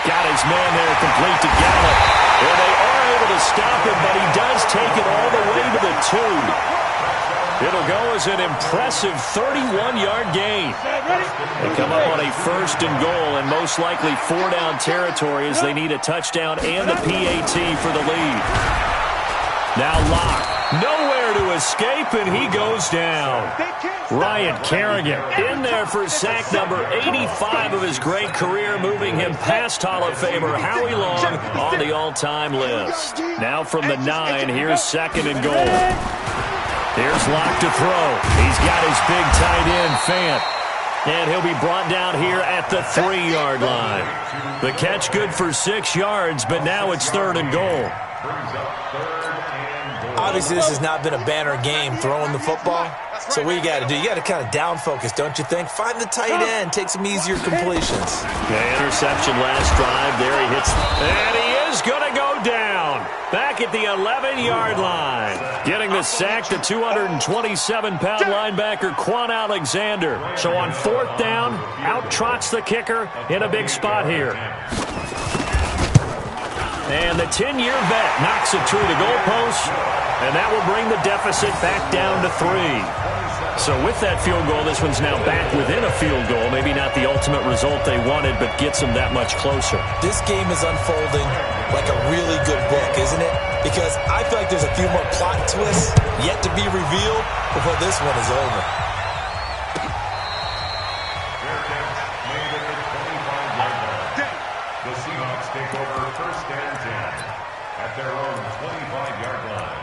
[SPEAKER 2] Got his man there complete to Gallup. Well, they are able to stop him, but he does take it all the way to the 2. It'll go as an impressive 31-yard gain. They come up on a 1st and goal, and most likely 4-down territory as they need a touchdown and the PAT for the lead. Now Lock. Nowhere to escape, and he goes down. Ryan Kerrigan in there for sack number 85 of his great career, moving him past Hall of Famer Howie Long on the all-time list. Now from the 9, here's 2nd and goal. Here's Lock to throw. He's got his big tight end, Fant. And he'll be brought down here at the 3-yard line. The catch good for 6 yards, but now it's 3rd and goal.
[SPEAKER 4] Obviously, this has not been a banner game throwing the football. So what you got to do, you got to kind of down focus, don't you think? Find the tight end, take some easier completions.
[SPEAKER 2] The interception last drive. There he hits, and he is going to go down. Back at the 11-yard line. Getting the sack, the 227-pound linebacker, Quan Alexander. So on fourth down, out trots the kicker in a big spot here. And the 10-year vet knocks it through the goalpost, and that will bring the deficit back down to 3. So with that field goal, this one's now back within a field goal. Maybe not the ultimate result they wanted, but gets them that much closer.
[SPEAKER 4] This game is unfolding like a really good book, isn't it? Because I feel like there's a few more plot twists yet to be revealed before this one is over.
[SPEAKER 5] The Seahawks take over first and 10 at their own 25-yard line.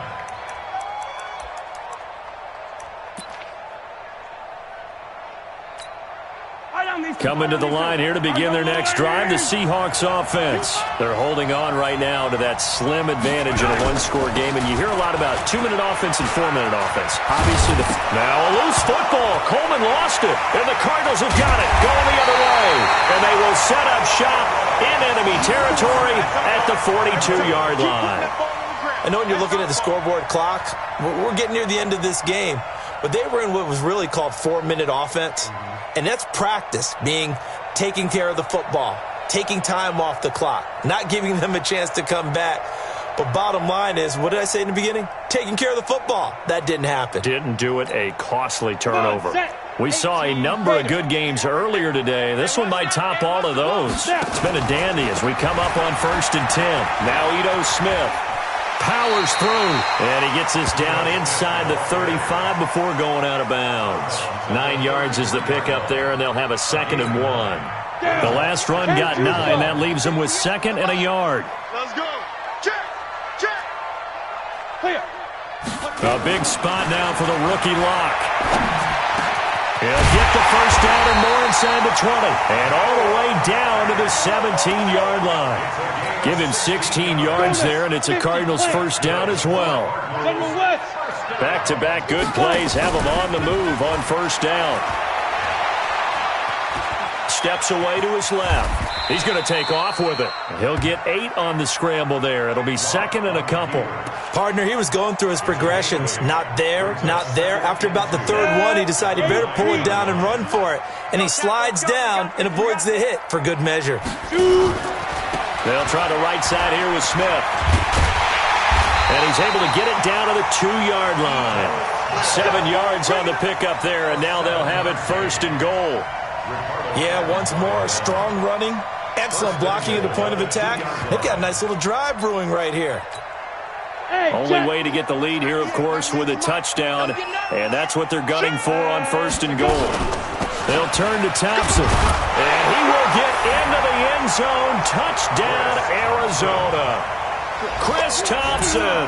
[SPEAKER 2] Coming to the line here to begin their next drive, the Seahawks offense. They're holding on right now to that slim advantage in a one-score game, and you hear a lot about 2-minute offense and 4-minute offense. Obviously, now a loose football. Coleman lost it, and the Cardinals have got it going the other way, and they will set up shop in enemy territory at the 42-yard line.
[SPEAKER 4] I know when you're looking at the scoreboard clock, we're getting near the end of this game, but they were in what was really called 4-minute offense. And that's practice, being taking care of the football, taking time off the clock, not giving them a chance to come back. But bottom line is, what did I say in the beginning? Taking care of the football. That didn't happen.
[SPEAKER 2] Didn't do it, a costly turnover. We saw a number of good games earlier today. This one might top all of those. It's been a dandy as we come up on first and 10. Now Ito Smith powers through, and he gets this down inside the 35 before going out of bounds. 9 yards is the pickup there, and they'll have a 2nd and 1. The last run got 9. That leaves them with 2nd and a yard.
[SPEAKER 3] Let's go. Check. Check. Clear.
[SPEAKER 2] A big spot now for the rookie lock. He'll get the first down and more inside the 20. And all the way down to the 17-yard line. Give him 16 yards there, and it's a Cardinals first down as well. Back-to-back good plays have him on the move on first down. Steps away to his left. He's going to take off with it. He'll get 8 on the scramble there. It'll be 2nd and a couple.
[SPEAKER 4] Partner, he was going through his progressions. Not there, not there. After about the 3rd one, he decided he better pull it down and run for it. And he slides down and avoids the hit for good measure.
[SPEAKER 2] They'll try the right side here with Smith. And he's able to get it down to the 2-yard line. 7 yards on the pickup there, and now they'll have it 1st and goal.
[SPEAKER 4] Yeah, once more, strong running, excellent blocking at the point of attack. They've got a nice little drive brewing right here.
[SPEAKER 2] Only way to get the lead here, of course, with a touchdown, and that's what they're gunning for on 1st and goal. They'll turn to Thompson, and he will get into the end zone. Touchdown, Arizona. Chris Thompson,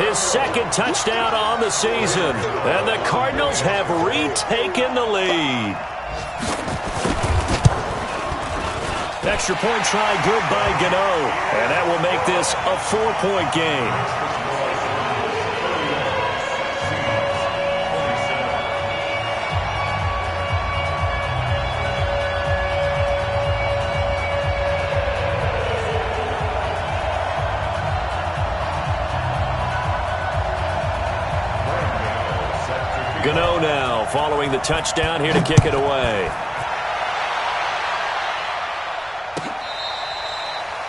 [SPEAKER 2] his 2nd touchdown on the season, and the Cardinals have retaken the lead. Extra point try good by Gano, and that will make this a 4-point game. Gano now following the touchdown here to kick it away.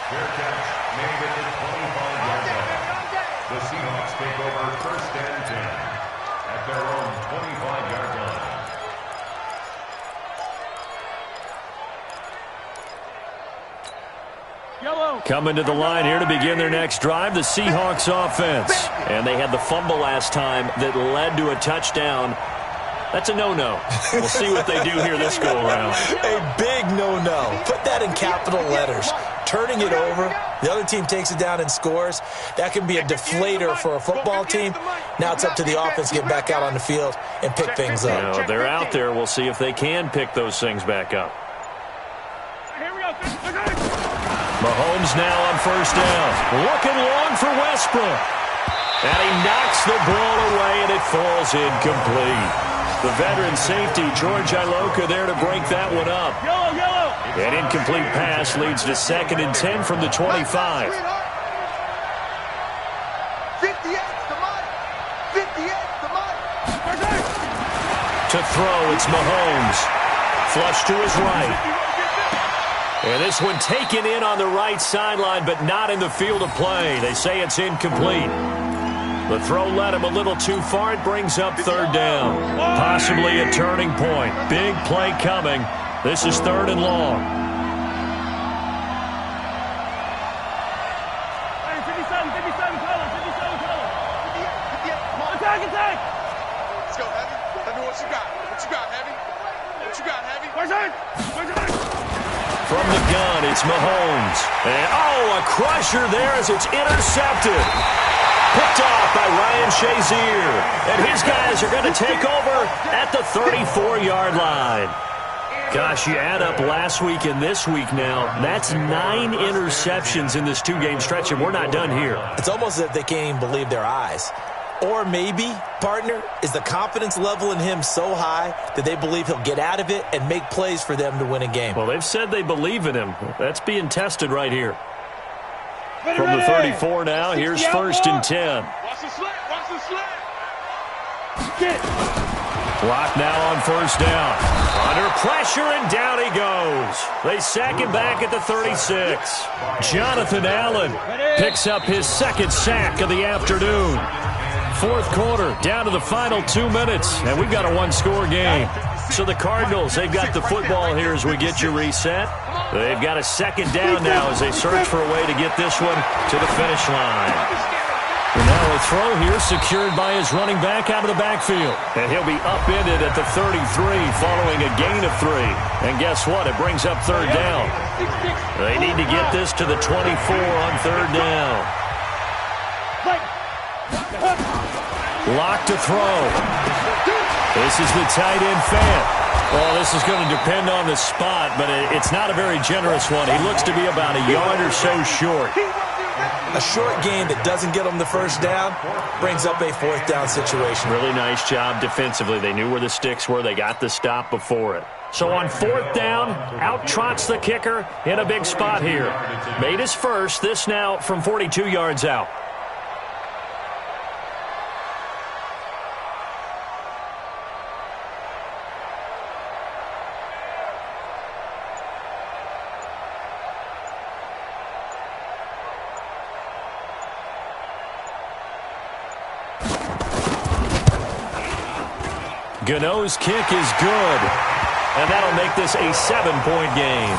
[SPEAKER 5] Fair catch made at the 25-yard line. The Seahawks take over first and 10 at their own 25-yard line.
[SPEAKER 2] Coming to the line here to begin their next drive, the Seahawks offense. And they had the fumble last time that led to a touchdown. That's a no-no. We'll see what they do here this go-around.
[SPEAKER 4] A big no-no. Put that in capital letters. Turning it over, the other team takes it down and scores. That can be a deflator for a football team. Now it's up to the offense to get back out on the field and pick things up.
[SPEAKER 2] You know, they're out there. We'll see if they can pick those things back up. Mahomes now on first down. Looking long for Westbrook. And he knocks the ball away, and it falls incomplete. The veteran safety, George Iloka, there to break that one up. An incomplete pass leads to 2nd and 10 from the 25. To throw, it's Mahomes. Flush to his right. And this one taken in on the right sideline, but not in the field of play. They say it's incomplete. The throw led him a little too far. It brings up 3rd down. Possibly a turning point. Big play coming. This is 3rd and long.
[SPEAKER 6] Hey, 57, color. Attack!
[SPEAKER 3] Let's go, Heavy. Heavy, what you got? Heavy?
[SPEAKER 2] From the gun, it's Mahomes. And, a crusher there as it's intercepted. Picked off by Ryan Shazier. And his guys are going to take over at the 34-yard line. Gosh, you add up last week and this week now. That's 9 interceptions in this 2-game stretch, and we're not done here.
[SPEAKER 4] It's almost as if they can't even believe their eyes. Or maybe, partner, is the confidence level in him so high that they believe he'll get out of it and make plays for them to win a game.
[SPEAKER 2] Well, they've said they believe in him. That's being tested right here. From the 34 now, here's 1st and 10.
[SPEAKER 3] Watch the slant.
[SPEAKER 2] Clock now on 1st down. Under pressure, and down he goes. They sack him back at the 36. Jonathan Allen picks up his 2nd sack of the afternoon. 4th quarter, down to the final 2 minutes, and we've got a 1-score game. So the Cardinals, they've got the football here as we get you reset. They've got a 2nd down now as they search for a way to get this one to the finish line. And now a throw here secured by his running back out of the backfield. And he'll be upended at the 33 following a gain of 3. And guess what? It brings up 3rd down. They need to get this to the 24 on 3rd down. Lock to throw. This is the tight end Fant. Well, this is going to depend on the spot, but it's not a very generous one. He looks to be about a yard or so short.
[SPEAKER 4] A short gain that doesn't get them the 1st down brings up a 4th down situation.
[SPEAKER 2] Really nice job defensively. They knew where the sticks were. They got the stop before it. So on 4th down, out trots the kicker in a big spot here. Made his first. This now from 42 yards out. Gano's kick is good, and that'll make this a 7-point game.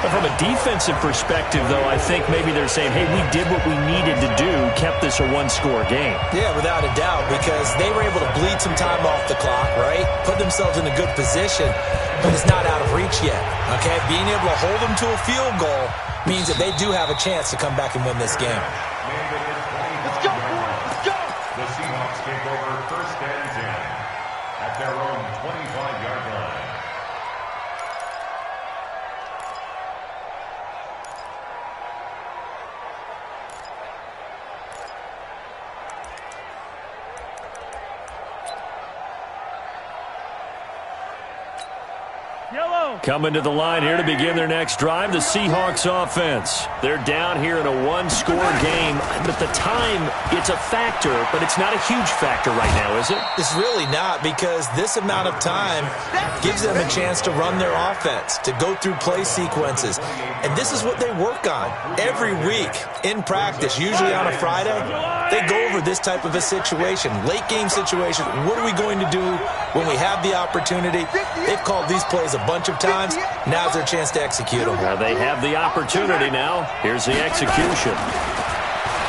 [SPEAKER 2] But from a defensive perspective, though, I think maybe they're saying, hey, we did what we needed to do, kept this a 1-score game.
[SPEAKER 4] Yeah, without a doubt, because they were able to bleed some time off the clock, right? Put themselves in a good position, but it's not out of reach yet, okay? Being able to hold them to a field goal means that they do have a chance to come back and win this game.
[SPEAKER 3] Let's go.
[SPEAKER 5] The Seahawks take over 1st and 10 at their own 25-yard line.
[SPEAKER 2] Coming to the line here to begin their next drive, the Seahawks offense. They're down here in a 1-score game, but the time, it's a factor, but it's not a huge factor right now, is it?
[SPEAKER 4] It's really not, because this amount of time gives them a chance to run their offense, to go through play sequences. And this is what they work on every week in practice, usually on a Friday. They go over this type of a situation, late game situation. What are we going to do when we have the opportunity? They've called these plays a bunch of times. Now's their chance to execute them.
[SPEAKER 2] Now they have the opportunity now. Here's the execution.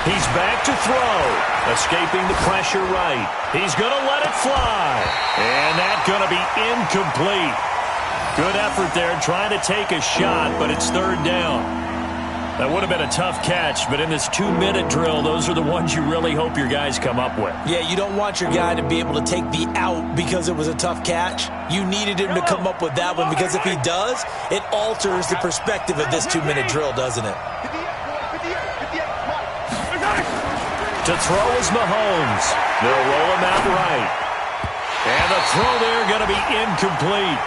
[SPEAKER 2] He's back to throw. Escaping the pressure right. He's going to let it fly. And that's going to be incomplete. Good effort there trying to take a shot, but it's 3rd down. That would have been a tough catch, but in this 2-minute drill, those are the ones you really hope your guys come up with.
[SPEAKER 4] Yeah, you don't want your guy to be able to take the out because it was a tough catch. You needed him to come up with that one, because if he does, it alters the perspective of this 2-minute drill, doesn't it?
[SPEAKER 2] To throw is Mahomes. They'll roll him out right. And the throw there going to be incomplete.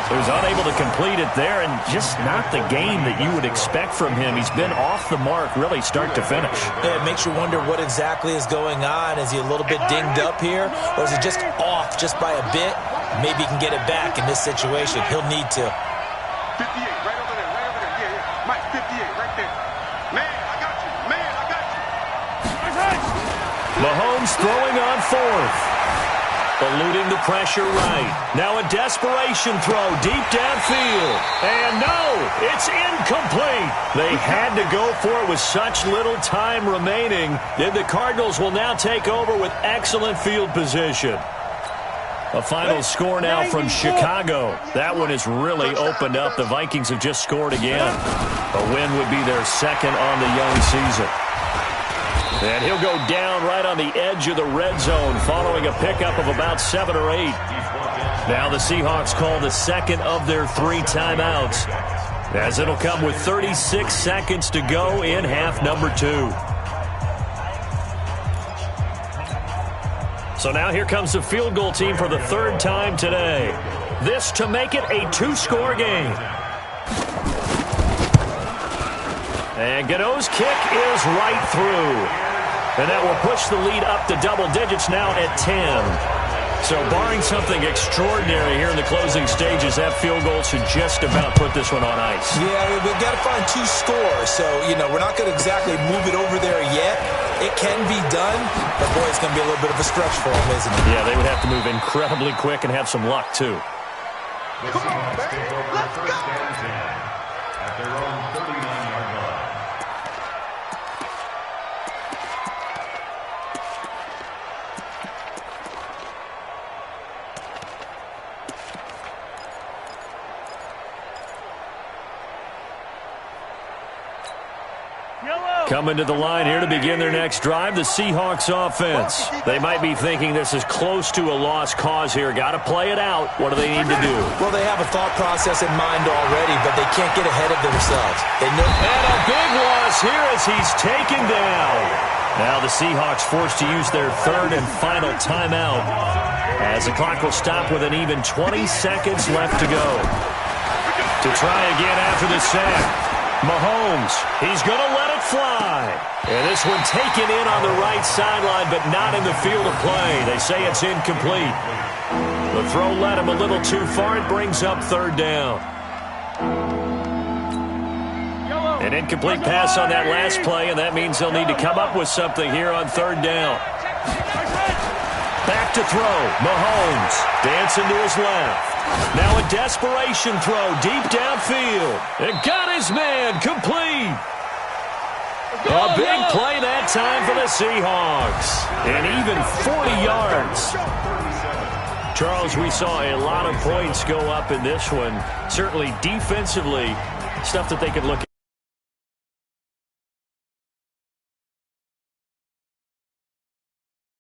[SPEAKER 2] So he's unable to complete it there, and just not the game that you would expect from him. He's been off the mark really start to finish.
[SPEAKER 4] Yeah, it makes you wonder what exactly is going on. Is he a little bit dinged up here, or is it just off just by a bit? Maybe he can get it back in this situation. He'll need to.
[SPEAKER 3] 58, right over there, right over there. Yeah, yeah. Mike, 58, right there. Man, I got you. Man, I got you.
[SPEAKER 2] Mahomes throwing on fourth. Eluding the pressure right. Now a desperation throw deep downfield. And no, it's incomplete. They had to go for it with such little time remaining. Then the Cardinals will now take over with excellent field position. A final score now from Chicago. That one has really opened up. The Vikings have just scored again. A win would be their second on the young season. And he'll go down right on the edge of the red zone following a pickup of about 7 or 8. Now the Seahawks call the second of their 3 timeouts, as it'll come with 36 seconds to go in half number 2. So now here comes the field goal team for the 3rd time today. This to make it a 2-score game. And Gano's kick is right through. And that will push the lead up to double digits now at 10. So barring something extraordinary here in the closing stages, that field goal should just about put this one on ice.
[SPEAKER 4] Yeah, we've got to find 2 scores. So, we're not going to exactly move it over there yet. It can be done, but boy, it's going to be a little bit of a stretch for them, isn't it?
[SPEAKER 2] Yeah, they would have to move incredibly quick and have some luck, too.
[SPEAKER 5] The Seahawks take over first and 10 at their own 39-yard line.
[SPEAKER 2] Coming to the line here to begin their next drive, the Seahawks offense. They might be thinking this is close to a lost cause here. Got to play it out. What do they need to do?
[SPEAKER 4] Well, they have a thought process in mind already, but they can't get ahead of themselves. They know.
[SPEAKER 2] And a big loss here as he's taken down. Now the Seahawks forced to use their 3rd and final timeout, as the clock will stop with an even 20 seconds left to go. To try again after the sack. Mahomes, he's going to let it fly. And this one taken in on the right sideline, but not in the field of play. They say it's incomplete. The throw led him a little too far. It brings up 3rd down. An incomplete pass on that last play, and that means they'll need to come up with something here on 3rd down. Back to throw. Mahomes dancing to his left. Now a desperation throw deep downfield. And got his man complete. A big play that time for the Seahawks. And even 40 yards. Charles, we saw a lot of points go up in this one. Certainly defensively, stuff that they could look at.